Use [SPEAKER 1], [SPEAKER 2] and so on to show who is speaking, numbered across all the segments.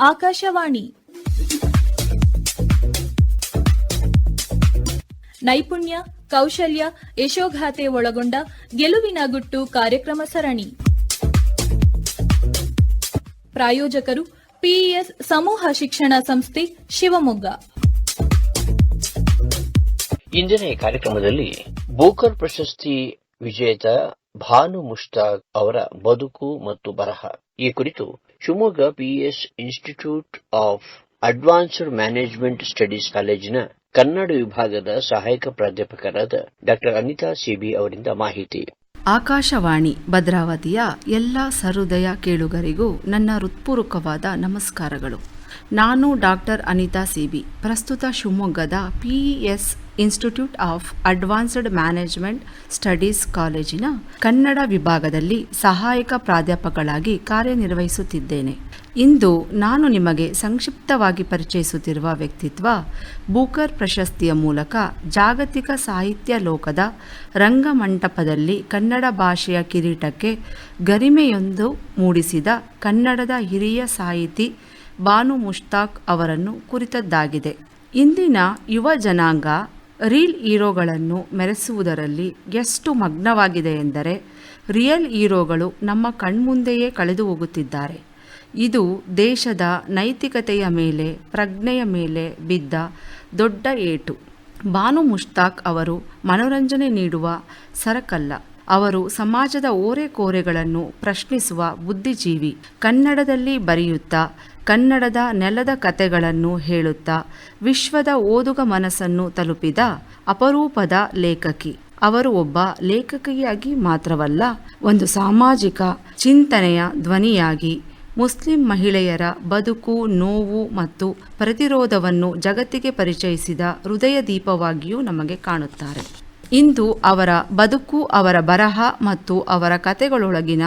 [SPEAKER 1] ಆಕಾಶವಾಣಿ. ನೈಪುಣ್ಯ, ಕೌಶಲ್ಯ, ಯಶೋಗಾಥೆ ಒಳಗೊಂಡ ಗೆಲುವಿನ ಗುಟ್ಟು ಕಾರ್ಯಕ್ರಮ ಸರಣಿ. ಪ್ರಾಯೋಜಕರು ಪಿಇಎಸ್ ಸಮೂಹ ಶಿಕ್ಷಣ ಸಂಸ್ಥೆ, ಶಿವಮೊಗ್ಗ.
[SPEAKER 2] ಇಂದಿನ ಕಾರ್ಯಕ್ರಮದಲ್ಲಿ ಬೂಕರ್ ಪ್ರಶಸ್ತಿ ವಿಜೇತ ಭಾನು ಮುಷ್ತಾಕ್ ಅವರ ಬದುಕು ಮತ್ತು ಬರಹ ಈ ಕುರಿತು Shivamogga PES institute of advanced management studies ಕಾಲೇಜಿನ ಕನ್ನಡ ವಿಭಾಗದ ಸಹಾಯಕ ಪ್ರಾಧ್ಯಾಪಕರಾದ ಡಾ ಅನಿತಾ ಸಿಬಿ ಅವರಿಂದ ಮಾಹಿತಿ.
[SPEAKER 3] ಆಕಾಶವಾಣಿ ಭದ್ರಾವತಿಯ ಎಲ್ಲ ಸಹೃದಯ ಕೇಳುಗರಿಗೂ ನನ್ನ ಹೃತ್ಪೂರ್ವಕವಾದ ನಮಸ್ಕಾರಗಳು. ನಾನು ಡಾಕ್ಟರ್ ಅನಿತಾ ಸಿಬಿ, ಪ್ರಸ್ತುತ ಶಿವಮೊಗ್ಗದ PES institute of advanced management studies ಕಾಲೇಜಿನ ಕನ್ನಡ ವಿಭಾಗದಲ್ಲಿ ಸಹಾಯಕ ಪ್ರಾಧ್ಯಾಪಕಳಾಗಿ ಕಾರ್ಯನಿರ್ವಹಿಸುತ್ತಿದ್ದೇನೆ. ಇಂದು ನಾನು ನಿಮಗೆ ಸಂಕ್ಷಿಪ್ತವಾಗಿ ಪರಿಚಯಿಸುತ್ತಿರುವ ವ್ಯಕ್ತಿತ್ವ ಬೂಕರ್ ಪ್ರಶಸ್ತಿಯ ಮೂಲಕ ಜಾಗತಿಕ ಸಾಹಿತ್ಯ ಲೋಕದ ರಂಗಮಂಟಪದಲ್ಲಿ ಕನ್ನಡ ಭಾಷೆಯ ಕಿರೀಟಕ್ಕೆ ಗರಿಮೆಯೊಂದು ಮೂಡಿಸಿದ ಕನ್ನಡದ ಹಿರಿಯ ಸಾಹಿತಿ ಭಾನು ಮುಷ್ತಾಕ್ ಅವರನ್ನು ಕುರಿತದ್ದಾಗಿದೆ. ಇಂದಿನ ಯುವ ಜನಾಂಗ ರೀಲ್ ಹೀರೋಗಳನ್ನು ಮೆರೆಸುವುದರಲ್ಲಿ ಎಷ್ಟು ಮಗ್ನವಾಗಿದೆ ಎಂದರೆ, ರಿಯಲ್ ಹೀರೋಗಳು ನಮ್ಮ ಕಣ್ಮುಂದೆಯೇ ಕಳೆದು ಹೋಗುತ್ತಿದ್ದಾರೆ. ಇದು ದೇಶದ ನೈತಿಕತೆಯ ಮೇಲೆ, ಪ್ರಜ್ಞೆಯ ಮೇಲೆ ಬಿದ್ದ ದೊಡ್ಡ ಏಟು. ಭಾನು ಮುಷ್ತಾಕ್ ಅವರು ಮನೋರಂಜನೆ ನೀಡುವ ಸರಕಲ್ಲ, ಅವರು ಸಮಾಜದ ಓರೆಕೋರೆಗಳನ್ನು ಪ್ರಶ್ನಿಸುವ ಬುದ್ಧಿಜೀವಿ. ಕನ್ನಡದಲ್ಲಿ ಬರೆಯುತ್ತಾ, ಕನ್ನಡದ ನೆಲದ ಕತೆಗಳನ್ನು ಹೇಳುತ್ತಾ ವಿಶ್ವದ ಓದುಗ ಮನಸ್ಸನ್ನು ತಲುಪಿದ ಅಪರೂಪದ ಲೇಖಕಿ. ಅವರು ಒಬ್ಬ ಲೇಖಕಿಯಾಗಿ ಮಾತ್ರವಲ್ಲ, ಒಂದು ಸಾಮಾಜಿಕ ಚಿಂತನೆಯ ಧ್ವನಿಯಾಗಿ ಮುಸ್ಲಿಂ ಮಹಿಳೆಯರ ಬದುಕು, ನೋವು ಮತ್ತು ಪ್ರತಿರೋಧವನ್ನು ಜಗತ್ತಿಗೆ ಪರಿಚಯಿಸಿದ ಹೃದಯ ದೀಪವಾಗಿಯೂ ನಮಗೆ ಕಾಣುತ್ತಾರೆ. ಇಂದು ಅವರ ಬದುಕು, ಅವರ ಬರಹ ಮತ್ತು ಅವರ ಕತೆಗಳೊಳಗಿನ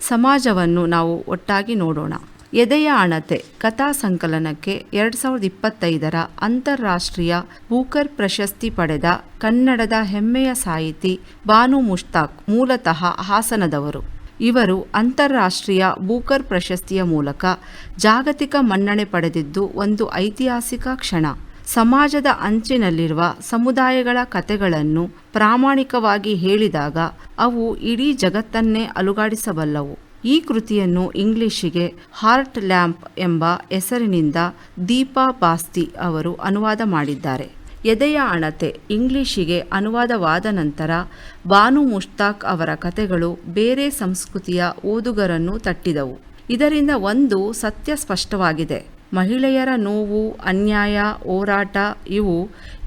[SPEAKER 3] ಸಮಾಜವನ್ನು ನಾವು ಒಟ್ಟಾಗಿ ನೋಡೋಣ. ಎದೆಯ ಅಣತೆ ಕಥಾ ಸಂಕಲನಕ್ಕೆ 2025 ಅಂತಾರಾಷ್ಟ್ರೀಯ ಬೂಕರ್ ಪ್ರಶಸ್ತಿ ಪಡೆದ ಕನ್ನಡದ ಹೆಮ್ಮೆಯ ಸಾಹಿತಿ ಭಾನು ಮುಷ್ತಾಕ್ ಮೂಲತಃ ಹಾಸನದವರು. ಇವರು ಅಂತಾರಾಷ್ಟ್ರೀಯ ಬೂಕರ್ ಪ್ರಶಸ್ತಿಯ ಮೂಲಕ ಜಾಗತಿಕ ಮನ್ನಣೆ ಪಡೆದಿದ್ದು ಒಂದು ಐತಿಹಾಸಿಕ ಕ್ಷಣ. ಸಮಾಜದ ಅಂಚಿನಲ್ಲಿರುವ ಸಮುದಾಯಗಳ ಕತೆಗಳನ್ನು ಪ್ರಾಮಾಣಿಕವಾಗಿ ಹೇಳಿದಾಗ ಅವು ಇಡೀ ಜಗತ್ತನ್ನೇ ಅಲುಗಾಡಿಸಬಲ್ಲವು. ಈ ಕೃತಿಯನ್ನು ಇಂಗ್ಲಿಷಿಗೆ ಹಾರ್ಟ್ ಲ್ಯಾಂಪ್ ಎಂಬ ಹೆಸರಿನಿಂದ ದೀಪಾ ಬಾಸ್ತಿ ಅವರು ಅನುವಾದ ಮಾಡಿದ್ದಾರೆ. ಎದೆಯ ಅಣತೆ ಇಂಗ್ಲಿಷಿಗೆ ಅನುವಾದವಾದ ನಂತರ ಭಾನು ಮುಷ್ತಾಕ್ ಅವರ ಕತೆಗಳು ಬೇರೆ ಸಂಸ್ಕೃತಿಯ ಓದುಗರನ್ನು ತಟ್ಟಿದವು. ಇದರಿಂದ ಒಂದು ಸತ್ಯ ಸ್ಪಷ್ಟವಾಗಿದೆ: ಮಹಿಳೆಯರ ನೋವು, ಅನ್ಯಾಯ, ಹೋರಾಟ ಇವು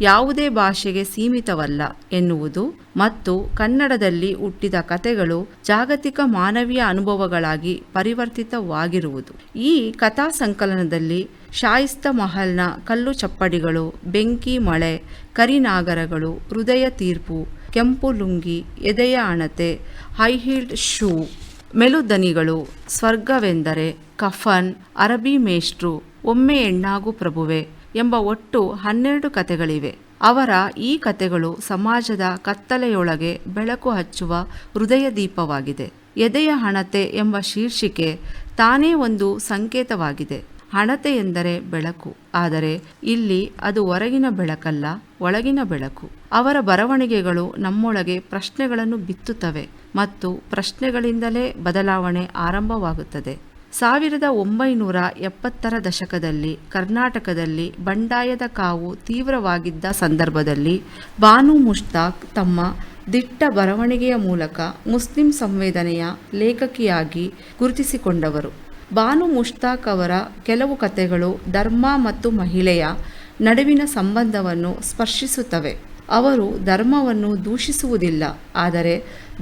[SPEAKER 3] ಯಾವುದೇ ಭಾಷೆಗೆ ಸೀಮಿತವಲ್ಲ ಎನ್ನುವುದು, ಮತ್ತು ಕನ್ನಡದಲ್ಲಿ ಹುಟ್ಟಿದ ಕತೆಗಳು ಜಾಗತಿಕ ಮಾನವೀಯ ಅನುಭವಗಳಾಗಿ ಪರಿವರ್ತಿತವಾಗಿರುವುದು. ಈ ಕಥಾ ಸಂಕಲನದಲ್ಲಿ ಶಾಯಿಸ್ತಾ ಮಹಲ್ನ ಕಲ್ಲು ಚಪ್ಪಡಿಗಳು, ಬೆಂಕಿ ಮಳೆ, ಕರಿನಾಗರಗಳು, ಹೃದಯ ತೀರ್ಪು, ಕೆಂಪು ಲುಂಗಿ, ಎದೆಯ ಅಣತೆ, ಹೈ ಹೀಲ್ಡ್ ಶೂ, ಮೆಲುದನಿಗಳು, ಸ್ವರ್ಗವೆಂದರೆ, ಕಫನ್, ಅರಬಿ ಮೇಷ್ಟ್ರು, ಒಮ್ಮೆ ಹೆಣ್ಣಾಗು ಪ್ರಭುವೆ ಎಂಬ ಒಟ್ಟು 12 ಕತೆಗಳಿವೆ. ಅವರ ಈ ಕತೆಗಳು ಸಮಾಜದ ಕತ್ತಲೆಯೊಳಗೆ ಬೆಳಕು ಹಚ್ಚುವ ಹೃದಯ ದೀಪವಾಗಿದೆ. ಎದೆಯ ಹಣತೆ ಎಂಬ ಶೀರ್ಷಿಕೆ ತಾನೇ ಒಂದು ಸಂಕೇತವಾಗಿದೆ. ಹಣತೆ ಎಂದರೆ ಬೆಳಕು, ಆದರೆ ಇಲ್ಲಿ ಅದು ಹೊರಗಿನ ಬೆಳಕಲ್ಲ, ಒಳಗಿನ ಬೆಳಕು. ಅವರ ಬರವಣಿಗೆಗಳು ನಮ್ಮೊಳಗೆ ಪ್ರಶ್ನೆಗಳನ್ನು ಬಿತ್ತುತ್ತವೆ ಮತ್ತು ಪ್ರಶ್ನೆಗಳಿಂದಲೇ ಬದಲಾವಣೆ ಆರಂಭವಾಗುತ್ತದೆ. 1970ರ ದಶಕದಲ್ಲಿ ಕರ್ನಾಟಕದಲ್ಲಿ ಬಂಡಾಯದ ಕಾವು ತೀವ್ರವಾಗಿದ್ದ ಸಂದರ್ಭದಲ್ಲಿ ಭಾನು ಮುಷ್ತಾಕ್ ತಮ್ಮ ದಿಟ್ಟ ಬರವಣಿಗೆಯ ಮೂಲಕ ಮುಸ್ಲಿಂ ಸಂವೇದನೆಯ ಲೇಖಕಿಯಾಗಿ ಗುರುತಿಸಿಕೊಂಡವರು. ಭಾನು ಮುಷ್ತಾಕ್ ಅವರ ಕೆಲವು ಕತೆಗಳು ಧರ್ಮ ಮತ್ತು ಮಹಿಳೆಯ ನಡುವಿನ ಸಂಬಂಧವನ್ನು ಸ್ಪರ್ಶಿಸುತ್ತವೆ. ಅವರು ಧರ್ಮವನ್ನು ದೂಷಿಸುವುದಿಲ್ಲ, ಆದರೆ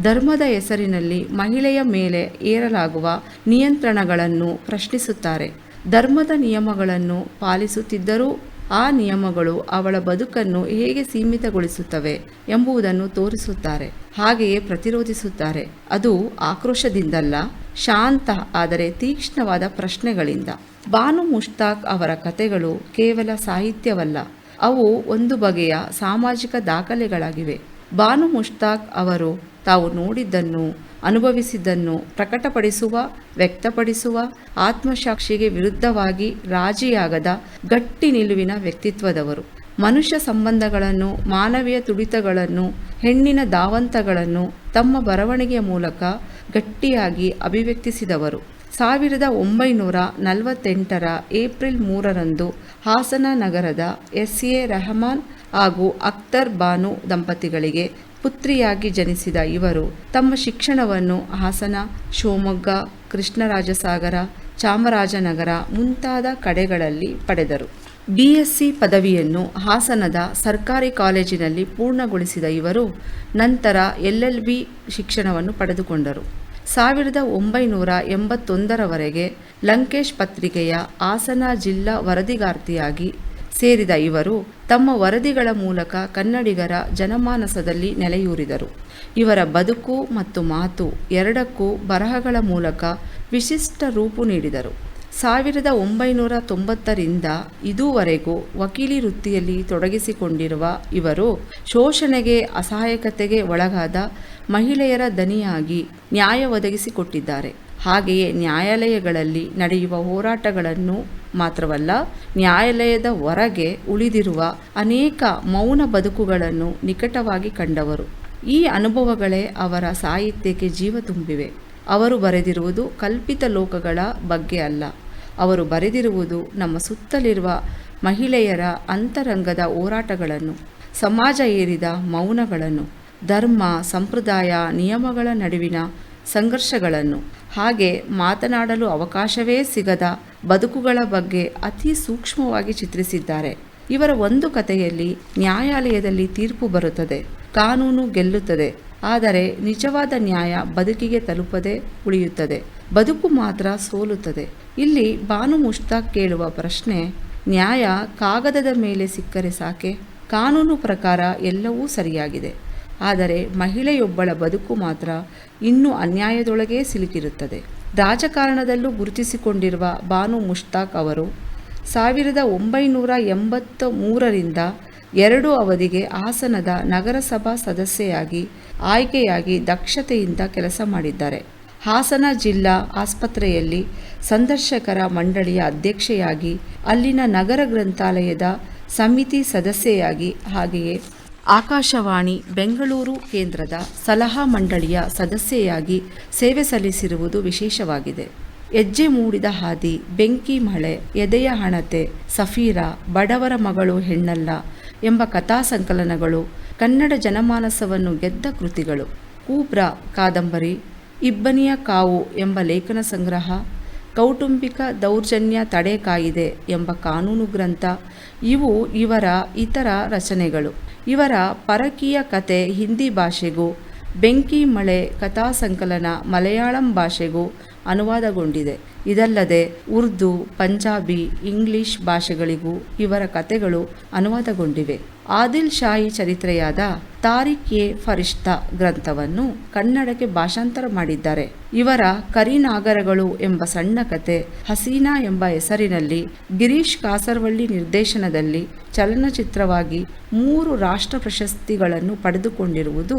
[SPEAKER 3] ಧರ್ಮದ ಹೆಸರಿನಲ್ಲಿ ಮಹಿಳೆಯ ಮೇಲೆ ಏರಲಾಗುವ ನಿಯಂತ್ರಣಗಳನ್ನು ಪ್ರಶ್ನಿಸುತ್ತಾರೆ. ಧರ್ಮದ ನಿಯಮಗಳನ್ನು ಪಾಲಿಸುತ್ತಿದ್ದರೂ ಆ ನಿಯಮಗಳು ಅವಳ ಬದುಕನ್ನು ಹೇಗೆ ಸೀಮಿತಗೊಳಿಸುತ್ತವೆ ಎಂಬುದನ್ನು ತೋರಿಸುತ್ತಾರೆ. ಹಾಗೆಯೇ ಪ್ರತಿರೋಧಿಸುತ್ತಾರೆ. ಅದು ಆಕ್ರೋಶದಿಂದಲ್ಲ, ಶಾಂತ ಆದರೆ ತೀಕ್ಷ್ಣವಾದ ಪ್ರಶ್ನೆಗಳಿಂದ. ಭಾನು ಮುಷ್ತಾಕ್ ಅವರ ಕತೆಗಳು ಕೇವಲ ಸಾಹಿತ್ಯವಲ್ಲ, ಅವು ಒಂದು ಬಗೆಯ ಸಾಮಾಜಿಕ ದಾಖಲೆಗಳಾಗಿವೆ. ಬಾನು ಮುಷ್ತಾಕ್ ಅವರು ತಾವು ನೋಡಿದ್ದನ್ನು, ಅನುಭವಿಸಿದ್ದನ್ನು ಪ್ರಕಟಪಡಿಸುವ, ವ್ಯಕ್ತಪಡಿಸುವ, ಆತ್ಮಸಾಕ್ಷಿಗೆ ವಿರುದ್ಧವಾಗಿ ರಾಜಿಯಾಗದ ಗಟ್ಟಿ ನಿಲುವಿನ ವ್ಯಕ್ತಿತ್ವದವರು. ಮನುಷ್ಯ ಸಂಬಂಧಗಳನ್ನು, ಮಾನವೀಯ ತುಡಿತಗಳನ್ನು, ಹೆಣ್ಣಿನ ಧಾವಂತಗಳನ್ನು ತಮ್ಮ ಬರವಣಿಗೆಯ ಮೂಲಕ ಗಟ್ಟಿಯಾಗಿ ಅಭಿವ್ಯಕ್ತಿಸಿದವರು. 1948 ಏಪ್ರಿಲ್ 3 ಹಾಸನ ನಗರದ ಎಸ್.ಎ. ರೆಹಮಾನ್ ಹಾಗೂ ಅಖ್ತರ್ ಬಾನು ದಂಪತಿಗಳಿಗೆ ಪುತ್ರಿಯಾಗಿ ಜನಿಸಿದ ಇವರು ತಮ್ಮ ಶಿಕ್ಷಣವನ್ನು ಹಾಸನ, ಶಿವಮೊಗ್ಗ, ಕೃಷ್ಣರಾಜಸಾಗರ, ಚಾಮರಾಜನಗರ ಮುಂತಾದ ಕಡೆಗಳಲ್ಲಿ ಪಡೆದರು. BSc ಪದವಿಯನ್ನು ಹಾಸನದ ಸರ್ಕಾರಿ ಕಾಲೇಜಿನಲ್ಲಿ ಪೂರ್ಣಗೊಳಿಸಿದ ಇವರು ನಂತರ LLB ಶಿಕ್ಷಣವನ್ನು ಪಡೆದುಕೊಂಡರು. 1981 ಲಂಕೇಶ್ ಪತ್ರಿಕೆಯ ಹಾಸನ ಜಿಲ್ಲಾ ವರದಿಗಾರ್ತಿಯಾಗಿ ಸೇರಿದ ಇವರು ತಮ್ಮ ವರದಿಗಳ ಮೂಲಕ ಕನ್ನಡಿಗರ ಜನಮಾನಸದಲ್ಲಿ ನೆಲೆಯೂರಿದರು. ಇವರ ಬದುಕು ಮತ್ತು ಮಾತು ಎರಡಕ್ಕೂ ಬರಹಗಳ ಮೂಲಕ ವಿಶಿಷ್ಟ ರೂಪು ನೀಡಿದರು. 1990 ಇದುವರೆಗೂ ವಕೀಲಿ ವೃತ್ತಿಯಲ್ಲಿ ತೊಡಗಿಸಿಕೊಂಡಿರುವ ಇವರು ಶೋಷಣೆಗೆ, ಅಸಹಾಯಕತೆಗೆ ಒಳಗಾದ ಮಹಿಳೆಯರ ದನಿಯಾಗಿ ನ್ಯಾಯ ಒದಗಿಸಿಕೊಟ್ಟಿದ್ದಾರೆ. ಹಾಗೆಯೇ ನ್ಯಾಯಾಲಯಗಳಲ್ಲಿ ನಡೆಯುವ ಹೋರಾಟಗಳನ್ನು ಮಾತ್ರವಲ್ಲ, ನ್ಯಾಯಾಲಯದ ಹೊರಗೆ ಉಳಿದಿರುವ ಅನೇಕ ಮೌನ ಬದುಕುಗಳನ್ನು ನಿಕಟವಾಗಿ ಕಂಡವರು. ಈ ಅನುಭವಗಳೇ ಅವರ ಸಾಹಿತ್ಯಕ್ಕೆ ಜೀವ ತುಂಬಿವೆ. ಅವರು ಬರೆದಿರುವುದು ಕಲ್ಪಿತ ಲೋಕಗಳ ಬಗ್ಗೆ ಅಲ್ಲ. ಅವರು ಬರೆದಿರುವುದು ನಮ್ಮ ಸುತ್ತಲಿರುವ ಮಹಿಳೆಯರ ಅಂತರಂಗದ ಹೋರಾಟಗಳನ್ನು, ಸಮಾಜ ಏರಿದ ಮೌನಗಳನ್ನು, ಧರ್ಮ, ಸಂಪ್ರದಾಯ, ನಿಯಮಗಳ ನಡುವಿನ ಸಂಘರ್ಷಗಳನ್ನು, ಹಾಗೆ ಮಾತನಾಡಲು ಅವಕಾಶವೇ ಸಿಗದ ಬದುಕುಗಳ ಬಗ್ಗೆ ಅತಿ ಸೂಕ್ಷ್ಮವಾಗಿ ಚಿತ್ರಿಸಿದ್ದಾರೆ. ಇವರ ಒಂದು ಕಥೆಯಲ್ಲಿ ನ್ಯಾಯಾಲಯದಲ್ಲಿ ತೀರ್ಪು ಬರುತ್ತದೆ, ಕಾನೂನು ಗೆಲ್ಲುತ್ತದೆ, ಆದರೆ ನಿಜವಾದ ನ್ಯಾಯ ಬದುಕಿಗೆ ತಲುಪದೆ ಉಳಿಯುತ್ತದೆ, ಬದುಕು ಮಾತ್ರ ಸೋಲುತ್ತದೆ. ಇಲ್ಲಿ ಬಾನು ಮುಷ್ತಾಕ್ ಕೇಳುವ ಪ್ರಶ್ನೆ, ನ್ಯಾಯ ಕಾಗದದ ಮೇಲೆ ಸಿಕ್ಕರೆ ಸಾಕೆ? ಕಾನೂನು ಪ್ರಕಾರ ಎಲ್ಲವೂ ಸರಿಯಾಗಿದೆ, ಆದರೆ ಮಹಿಳೆಯೊಬ್ಬಳ ಬದುಕು ಮಾತ್ರ ಇನ್ನೂ ಅನ್ಯಾಯದೊಳಗೇ ಸಿಲುಕಿರುತ್ತದೆ. ರಾಜಕಾರಣದಲ್ಲೂ ಗುರುತಿಸಿಕೊಂಡಿರುವ ಬಾನು ಮುಷ್ತಾಕ್ ಅವರು 1983 2 ಅವಧಿಗೆ ಹಾಸನದ ನಗರಸಭಾ ಸದಸ್ಯೆಯಾಗಿ ಆಯ್ಕೆಯಾಗಿ ದಕ್ಷತೆಯಿಂದ ಕೆಲಸ ಮಾಡಿದ್ದಾರೆ. ಹಾಸನ ಜಿಲ್ಲಾ ಆಸ್ಪತ್ರೆಯಲ್ಲಿ ಸಂದರ್ಶಕರ ಮಂಡಳಿಯ ಅಧ್ಯಕ್ಷೆಯಾಗಿ, ಅಲ್ಲಿನ ನಗರ ಗ್ರಂಥಾಲಯದ ಸಮಿತಿ ಸದಸ್ಯೆಯಾಗಿ, ಹಾಗೆಯೇ ಆಕಾಶವಾಣಿ ಬೆಂಗಳೂರು ಕೇಂದ್ರದ ಸಲಹಾ ಮಂಡಳಿಯ ಸದಸ್ಯೆಯಾಗಿ ಸೇವೆ ಸಲ್ಲಿಸಿರುವುದು ವಿಶೇಷವಾಗಿದೆ. ಹೆಜ್ಜೆ ಮೂಡಿದ ಹಾದಿ, ಬೆಂಕಿ ಮಳೆ, ಎದೆಯ ಹಣತೆ, ಸಫೀರಾ, ಬಡವರ ಮಗಳು ಹೆಣ್ಣಲ್ಲ ಎಂಬ ಕಥಾ ಸಂಕಲನಗಳು ಕನ್ನಡ ಜನಮಾನಸವನ್ನು ಗೆದ್ದ ಕೃತಿಗಳು. ಕೂಬ್ರಾ ಕಾದಂಬರಿ, ಇಬ್ಬನಿಯ ಕಾವು ಎಂಬ ಲೇಖನ ಸಂಗ್ರಹ, ಕೌಟುಂಬಿಕ ದೌರ್ಜನ್ಯ ತಡೆ ಕಾಯಿದೆ ಎಂಬ ಕಾನೂನು ಗ್ರಂಥ ಇವು ಇವರ ಇತರ ರಚನೆಗಳು. ಇವರ ಪರಕೀಯ ಕತೆ ಹಿಂದಿ ಭಾಷೆಗೂ, ಬೆಂಕಿ ಮಳೆ ಕಥಾ ಸಂಕಲನ ಮಲಯಾಳಂ ಭಾಷೆಗೂ ಅನುವಾದಗೊಂಡಿದೆ. ಇದಲ್ಲದೆ ಉರ್ದು, ಪಂಜಾಬಿ, ಇಂಗ್ಲಿಷ್ ಭಾಷೆಗಳಿಗೂ ಇವರ ಕಥೆಗಳು ಅನುವಾದಗೊಂಡಿವೆ. ಆದಿಲ್ ಶಾಹಿ ಚರಿತ್ರೆಯಾದ ತಾರಿಕ್-ಎ-ಫರಿಶ್ತಾ ಗ್ರಂಥವನ್ನು ಕನ್ನಡಕ್ಕೆ ಭಾಷಾಂತರ ಮಾಡಿದ್ದಾರೆ. ಇವರ ಕರಿನಾಗರಗಳು ಎಂಬ ಸಣ್ಣ ಕತೆ, ಹಸೀನಾ ಎಂಬ ಹೆಸರಿನಲ್ಲಿ ಗಿರೀಶ್ ಕಾಸರವಳ್ಳಿ ನಿರ್ದೇಶನದಲ್ಲಿ ಚಲನಚಿತ್ರವಾಗಿ 3 ರಾಷ್ಟ್ರ ಪ್ರಶಸ್ತಿಗಳನ್ನು ಪಡೆದುಕೊಂಡಿರುವುದು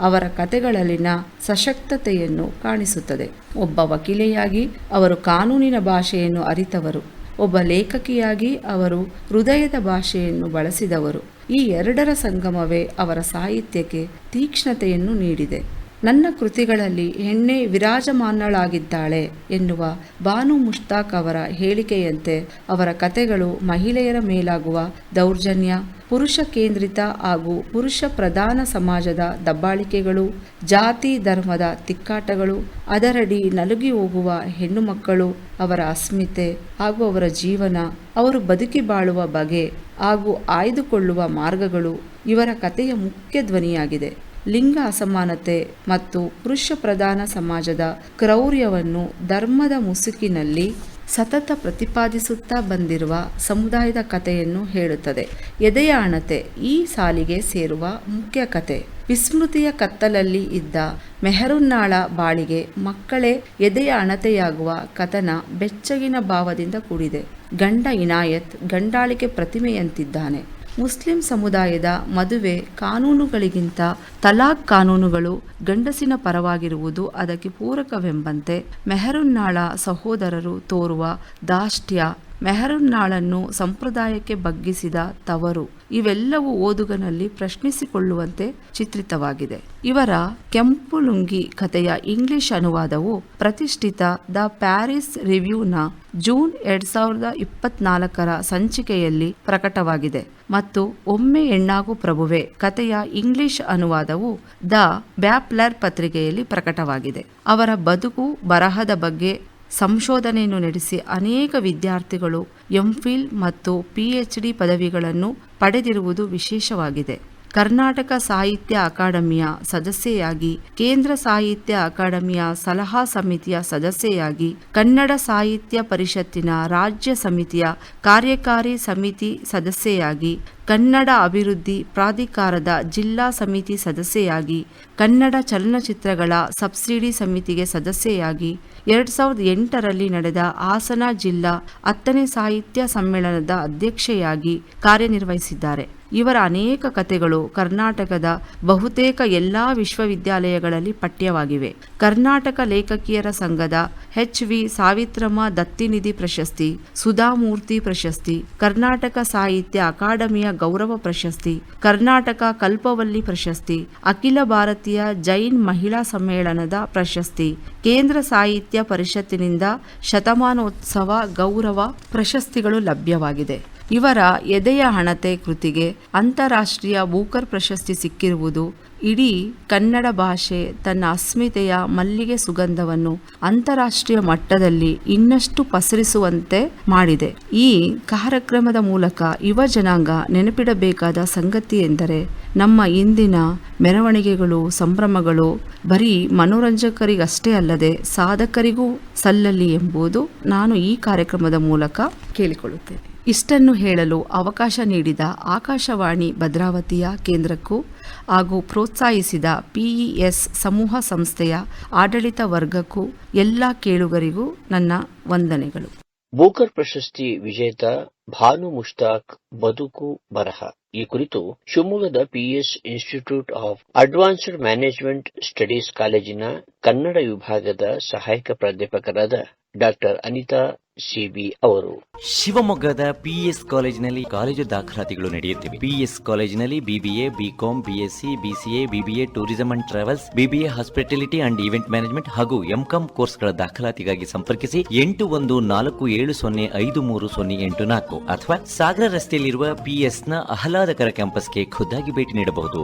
[SPEAKER 3] ಅವರ ಕತೆಗಳಲ್ಲಿನ ಸಶಕ್ತತೆಯನ್ನು ಕಾಣಿಸುತ್ತದೆ. ಒಬ್ಬ ವಕೀಲೆಯಾಗಿ ಅವರು ಕಾನೂನಿನ ಭಾಷೆಯನ್ನು ಅರಿತವರು, ಒಬ್ಬ ಲೇಖಕಿಯಾಗಿ ಅವರು ಹೃದಯದ ಭಾಷೆಯನ್ನು ಬಳಸಿದವರು. ಈ ಎರಡರ ಸಂಗಮವೇ ಅವರ ಸಾಹಿತ್ಯಕ್ಕೆ ತೀಕ್ಷ್ಣತೆಯನ್ನು ನೀಡಿದೆ. ನನ್ನ ಕೃತಿಗಳಲ್ಲಿ ಹೆಣ್ಣೆ ವಿರಾಜಮಾನಳಾಗಿದ್ದಾಳೆ ಎನ್ನುವ ಬಾನು ಮುಷ್ತಾಕ್ ಅವರ ಹೇಳಿಕೆಯಂತೆ ಅವರ ಕತೆಗಳು ಮಹಿಳೆಯರ ಮೇಲಾಗುವ ದೌರ್ಜನ್ಯ, ಪುರುಷ ಕೇಂದ್ರಿತ ಹಾಗೂ ಪುರುಷ ಪ್ರಧಾನ ಸಮಾಜದ ದಬ್ಬಾಳಿಕೆಗಳು, ಜಾತಿ ಧರ್ಮದ ತಿಕ್ಕಾಟಗಳು, ಅದರಡಿ ನಲುಗಿ ಹೋಗುವ ಹೆಣ್ಣು ಮಕ್ಕಳು, ಅವರ ಅಸ್ಮಿತೆ ಹಾಗೂ ಅವರ ಜೀವನ, ಅವರು ಬದುಕಿ ಬಾಳುವ ಬಗೆ ಹಾಗೂ ಆಯ್ದುಕೊಳ್ಳುವ ಮಾರ್ಗಗಳು ಇವರ ಕಥೆಯ ಮುಖ್ಯ ಧ್ವನಿಯಾಗಿದೆ. ಲಿಂಗ ಅಸಮಾನತೆ ಮತ್ತು ಪುರುಷ ಪ್ರಧಾನ ಸಮಾಜದ ಕ್ರೌರ್ಯವನ್ನು ಧರ್ಮದ ಮುಸುಕಿನಲ್ಲಿ ಸತತ ಪ್ರತಿಪಾದಿಸುತ್ತಾ ಬಂದಿರುವ ಸಮುದಾಯದ ಕಥೆಯನ್ನು ಹೇಳುತ್ತದೆ. ಎದೆಯ ಹಣತೆ ಈ ಸಾಲಿಗೆ ಸೇರುವ ಮುಖ್ಯ ಕತೆ. ವಿಸ್ಮೃತಿಯ ಕತ್ತಲಲ್ಲಿ ಇದ್ದ ಮೆಹರುನ್ನಾಳ ಬಾಳಿಗೆ ಮಕ್ಕಳೇ ಎದೆಯ ಹಣತೆಯಾಗುವ ಕಥನ ಬೆಚ್ಚಗಿನ ಭಾವದಿಂದ ಕೂಡಿದೆ. ಗಂಡ ಇನಾಯತ್ ಗಂಡಾಳಿಕೆ ಪ್ರತಿಮೆಯಂತಿದ್ದಾನೆ. ಮುಸ್ಲಿಂ ಸಮುದಾಯದ ಮದುವೆ ಕಾನೂನುಗಳಿಗಿಂತ ತಲಾಖ್ ಕಾನೂನುಗಳು ಗಂಡಸಿನ ಪರವಾಗಿರುವುದು ಅದಕ್ಕೆ ಪೂರಕವೆಂಬಂತೆ ಮೆಹರುನ್ನಾಳ ಸಹೋದರರು ತೋರುವ ದಾಷ್ಟ್ಯ, ಮೆಹರುನ್ನಾಳನ್ನು ಸಂಪ್ರದಾಯಕ್ಕೆ ಬಗ್ಗಿಸಿದ ತವರು ಇವೆಲ್ಲವೂ ಓದುಗನಲ್ಲಿ ಪ್ರಶ್ನಿಸಿಕೊಳ್ಳುವಂತೆ ಚಿತ್ರಿತವಾಗಿದೆ. ಇವರ ಕೆಂಪು ಲುಂಗಿ ಕಥೆಯ ಇಂಗ್ಲಿಷ್ ಅನುವಾದವು ಪ್ರತಿಷ್ಠಿತ ದ ಪ್ಯಾರಿಸ್ ರಿವ್ಯೂನ ಜೂನ್ 2024 ಸಂಚಿಕೆಯಲ್ಲಿ ಪ್ರಕಟವಾಗಿದೆ ಮತ್ತು ಒಮ್ಮೆ ಹೆಣ್ಣಾಗು ಪ್ರಭುವೆ ಕಥೆಯ ಇಂಗ್ಲಿಷ್ ಅನುವಾದವು ದ ಬ್ಯಾಪ್ಲರ್ ಪತ್ರಿಕೆಯಲ್ಲಿ ಪ್ರಕಟವಾಗಿದೆ. ಅವರ ಬದುಕು ಬರಹದ ಬಗ್ಗೆ ಸಂಶೋಧನೆಯನ್ನು ನಡೆಸಿ ಅನೇಕ ವಿದ್ಯಾರ್ಥಿಗಳು ಎಂಫಿಲ್ ಮತ್ತು PhD ಪದವಿಗಳನ್ನು ಪಡೆದಿರುವುದು ವಿಶೇಷವಾಗಿದೆ. ಕರ್ನಾಟಕ ಸಾಹಿತ್ಯ ಅಕಾಡೆಮಿಯ ಸದಸ್ಯೆಯಾಗಿ, ಕೇಂದ್ರ ಸಾಹಿತ್ಯ ಅಕಾಡೆಮಿಯ ಸಲಹಾ ಸಮಿತಿಯ ಸದಸ್ಯೆಯಾಗಿ, ಕನ್ನಡ ಸಾಹಿತ್ಯ ಪರಿಷತ್ತಿನ ರಾಜ್ಯ ಸಮಿತಿಯ ಕಾರ್ಯಕಾರಿ ಸಮಿತಿ ಸದಸ್ಯೆಯಾಗಿ, ಕನ್ನಡ ಅಭಿವೃದ್ಧಿ ಪ್ರಾಧಿಕಾರದ ಜಿಲ್ಲಾ ಸಮಿತಿ ಸದಸ್ಯೆಯಾಗಿ, ಕನ್ನಡ ಚಲನಚಿತ್ರಗಳ ಸಬ್ಸಿಡಿ ಸಮಿತಿಗೆ ಸದಸ್ಯೆಯಾಗಿ, 2008ರಲ್ಲಿ ನಡೆದ ಹಾಸನ ಜಿಲ್ಲಾ 10ನೇ ಸಾಹಿತ್ಯ ಸಮ್ಮೇಳನದ ಅಧ್ಯಕ್ಷೆಯಾಗಿ ಕಾರ್ಯನಿರ್ವಹಿಸಿದ್ದಾರೆ. ಇವರ ಅನೇಕ ಕಥೆಗಳು ಕರ್ನಾಟಕದ ಬಹುತೇಕ ಎಲ್ಲಾ ವಿಶ್ವವಿದ್ಯಾಲಯಗಳಲ್ಲಿ ಪಠ್ಯವಾಗಿವೆ. ಕರ್ನಾಟಕ ಲೇಖಕಿಯರ ಸಂಘದ HV ಸಾವಿತ್ರಮ್ಮ ದತ್ತಿನಿಧಿ ಪ್ರಶಸ್ತಿ, ಸುಧಾಮೂರ್ತಿ ಪ್ರಶಸ್ತಿ, ಕರ್ನಾಟಕ ಸಾಹಿತ್ಯ ಅಕಾಡೆಮಿಯ ಗೌರವ ಪ್ರಶಸ್ತಿ, ಕರ್ನಾಟಕ ಕಲ್ಪವಲ್ಲಿ ಪ್ರಶಸ್ತಿ, ಅಖಿಲ ಭಾರತೀಯ ಜೈನ್ ಮಹಿಳಾ ಸಮ್ಮೇಳನದ ಪ್ರಶಸ್ತಿ, ಕೇಂದ್ರ ಸಾಹಿತ್ಯ ಪರಿಷತ್ತಿನಿಂದ ಶತಮಾನೋತ್ಸವ ಗೌರವ ಪ್ರಶಸ್ತಿಗಳು ಲಭ್ಯವಾಗಿದೆ. ಇವರ ಎದೆಯ ಹಣತೆ ಕೃತಿಗೆ ಅಂತಾರಾಷ್ಟ್ರೀಯ ಬೂಕರ್ ಪ್ರಶಸ್ತಿ ಸಿಕ್ಕಿರುವುದು ಇಡೀ ಕನ್ನಡ ಭಾಷೆ ತನ್ನ ಅಸ್ಮಿತೆಯ ಮಲ್ಲಿಗೆ ಸುಗಂಧವನ್ನು ಅಂತಾರಾಷ್ಟ್ರೀಯ ಮಟ್ಟದಲ್ಲಿ ಇನ್ನಷ್ಟು ಪಸರಿಸುವಂತೆ ಮಾಡಿದೆ. ಈ ಕಾರ್ಯಕ್ರಮದ ಮೂಲಕ ಯುವ ಜನಾಂಗ ನೆನಪಿಡಬೇಕಾದ ಸಂಗತಿ ಎಂದರೆ ನಮ್ಮ ಇಂದಿನ ಮೆರವಣಿಗೆಗಳು, ಸಂಭ್ರಮಗಳು ಬರೀ ಮನೋರಂಜಕರಿಗಷ್ಟೇ ಅಲ್ಲದೆ ಸಾಧಕರಿಗೂ ಸಲ್ಲಲಿ ಎಂಬುದು ನಾನು ಈ ಕಾರ್ಯಕ್ರಮದ ಮೂಲಕ ಕೇಳಿಕೊಳ್ಳುತ್ತೇನೆ. ಇಷ್ಟನ್ನು ಹೇಳಲು ಅವಕಾಶ ನೀಡಿದ ಆಕಾಶವಾಣಿ ಭದ್ರಾವತಿಯ ಕೇಂದ್ರಕ್ಕೂ ಹಾಗೂ ಪ್ರೋತ್ಸಾಹಿಸಿದ PES ಸಮೂಹ ಸಂಸ್ಥೆಯ ಆಡಳಿತ ವರ್ಗಕ್ಕೂ ಎಲ್ಲ ಕೇಳುಗರಿಗೂ ನನ್ನ ವಂದನೆಗಳು.
[SPEAKER 2] ಬೂಕರ್ ಪ್ರಶಸ್ತಿ ವಿಜೇತ ಭಾನು ಮುಷ್ತಾಕ್ ಬದುಕು ಬರಹ ಈ ಕುರಿತು ಶಿವಮೊಗ್ಗದ PES institute of advanced management studies ಕಾಲೇಜಿನ ಕನ್ನಡ ವಿಭಾಗದ ಸಹಾಯಕ ಪ್ರಾಧ್ಯಾಪಕರಾದ ಡಾಕ್ಟರ್ ಅನಿತಾ CB ಅವರು
[SPEAKER 4] ಶಿವಮೊಗ್ಗದ PES ಕಾಲೇಜಿನಲ್ಲಿ ಕಾಲೇಜು ದಾಖಲಾತಿಗಳು ನಡೆಯುತ್ತಿವೆ. PES ಕಾಲೇಜಿನಲ್ಲಿ BBA, BCom, BSc, BCA, BBA tourism and travels, BBA hospitality and event management ಹಾಗೂ MCom ಕೋರ್ಸ್ಗಳ ದಾಖಲಾತಿಗಾಗಿ ಸಂಪರ್ಕಿಸಿ 8140753084 ಅಥವಾ ಸಾಗರ ರಸ್ತೆಯಲ್ಲಿರುವ PESನ ಆಹ್ಲಾದಕರ ಕ್ಯಾಂಪಸ್ಗೆ ಖುದ್ದಾಗಿ ಭೇಟಿ ನೀಡಬಹುದು.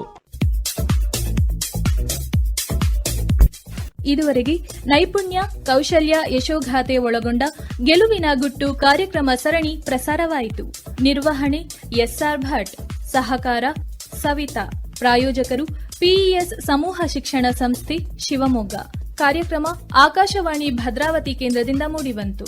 [SPEAKER 1] ಇದುವರೆಗೆ ನೈಪುಣ್ಯ, ಕೌಶಲ್ಯ, ಯಶೋಗಾಥೆ ಒಳಗೊಂಡ ಗೆಲುವಿನ ಗುಟ್ಟು ಕಾರ್ಯಕ್ರಮ ಸರಣಿ ಪ್ರಸಾರವಾಯಿತು. ನಿರ್ವಹಣೆ SR ಭಟ್, ಸಹಕಾರ ಸವಿತಾ, ಪ್ರಾಯೋಜಕರು PES ಸಮೂಹ ಶಿಕ್ಷಣ ಸಂಸ್ಥೆ ಶಿವಮೊಗ್ಗ. ಕಾರ್ಯಕ್ರಮ ಆಕಾಶವಾಣಿ ಭದ್ರಾವತಿ ಕೇಂದ್ರದಿಂದ ಮೂಡಿಬಂತು.